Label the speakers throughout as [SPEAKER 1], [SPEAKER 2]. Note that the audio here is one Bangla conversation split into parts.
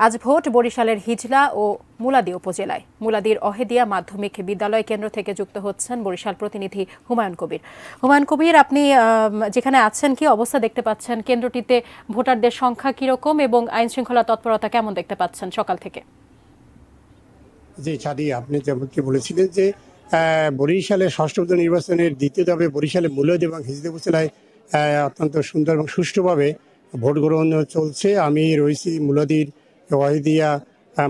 [SPEAKER 1] আজ ভোট বরিশালের হিজলা ও মুলাদী উপজেলায়। মুলাদীর অহেদিয়া মাধ্যমিক বিদ্যালয় কেন্দ্র থেকে যুক্ত হচ্ছেন বরিশাল প্রতিনিধি হুমায়ুন কবির। হুমায়ুন কবির, আপনি যেখানে আছেন কি অবস্থা দেখতে পাচ্ছেন? কেন্দ্রটিতে ভোটারদের সংখ্যা কিরকম এবং আইন শৃঙ্খলা তৎপরতা কেমন দেখতে পাচ্ছেন সকাল থেকে?
[SPEAKER 2] জি ছাদি, আপনি যেমনটি বলেছিলেন যে বরিশালের ষষ্ঠ নির্বাচনের দ্বিতীয় ধাপে বরিশালে মুলাদী এবং হিজলা উপজেলায় অত্যন্ত সুন্দর এবং সুষ্ঠুভাবে ভোট গ্রহণ চলছে। আমি রয়েছি মুলাদীর ওয়াহিদিয়া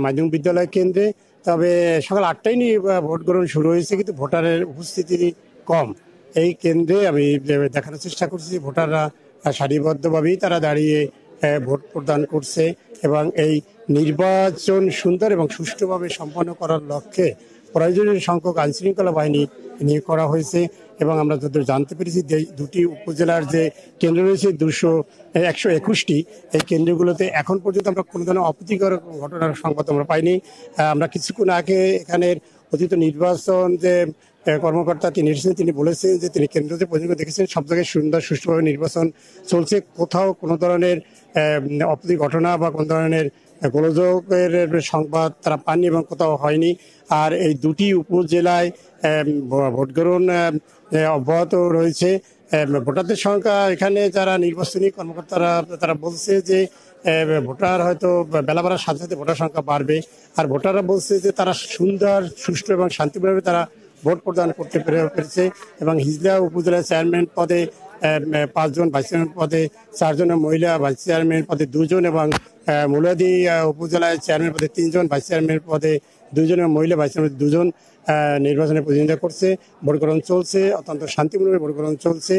[SPEAKER 2] মাধ্যমিক বিদ্যালয় কেন্দ্রে। তবে সকাল 8টায় নিয়ে ভোট গ্রহণ শুরু হয়েছে, কিন্তু ভোটারের উপস্থিতি কম। এই কেন্দ্রে আমি দেখানোর চেষ্টা করছি যে ভোটাররা সারিবদ্ধভাবেই তারা দাঁড়িয়ে ভোট প্রদান করছে এবং এই নির্বাচন সুন্দর এবং সুষ্ঠুভাবে সম্পন্ন করার লক্ষ্যে প্রয়োজনীয় সংখ্যক আইনশৃঙ্খলা বাহিনী নিয়োগ করা হয়েছে। এবং আমরা যতদূর জানতে পেরেছি যে দুটি উপজেলার যে কেন্দ্র রয়েছে 121টি, এই কেন্দ্রগুলোতে এখন পর্যন্ত আমরা কোনো ধরনের অপ্রীতিকর ঘটনার সংবাদ আমরা পাইনি। আমরা কিছুক্ষণ আগে এখানের অতীত নির্বাচন যে কর্মকর্তা তিনি এসেছেন, তিনি বলেছেন যে তিনি কেন্দ্রতে পর্যন্ত দেখেছেন সব জায়গায় সুন্দর সুষ্ঠুভাবে নির্বাচন চলছে, কোথাও কোনো ধরনের অপ্রীতি ঘটনা বা কোনো ধরনের গোলযোগের সংবাদ তারা পাননি এবং কোথাও হয়নি। আর এই দুটি উপজেলায় ভোট গ্রহণ অব্যাহত রয়েছে। ভোটারদের সংখ্যা এখানে যারা নির্বাচনী কর্মকর্তারা তারা বলছে যে ভোটার হয়তো বেলা বাড়ার সাথে সাথে ভোটার সংখ্যা বাড়বে। আর ভোটাররা বলছে যে তারা সুন্দর সুষ্ঠু এবং শান্তিপূর্ণভাবে তারা ভোট প্রদান করতে পেরেছে। এবং হিজলা উপজেলার চেয়ারম্যান পদে 5 জন, ভাইস চেয়ারম্যান পদে 4 জন, মহিলা ভাইস চেয়ারম্যান পদে 2 জন এবং মুলাদী উপজেলায় চেয়ারম্যান পদে 3 জন, ভাইস চেয়ারম্যান পদে 2 জন এবং মহিলা ভাইস চেয়ারম্যান 2 জন নির্বাচনে প্রতিদ্বন্দ্বিতা করছে। ভোট গ্রহণ চলছে, অত্যন্ত শান্তিপূর্ণভাবে ভোট গ্রহণ চলছে।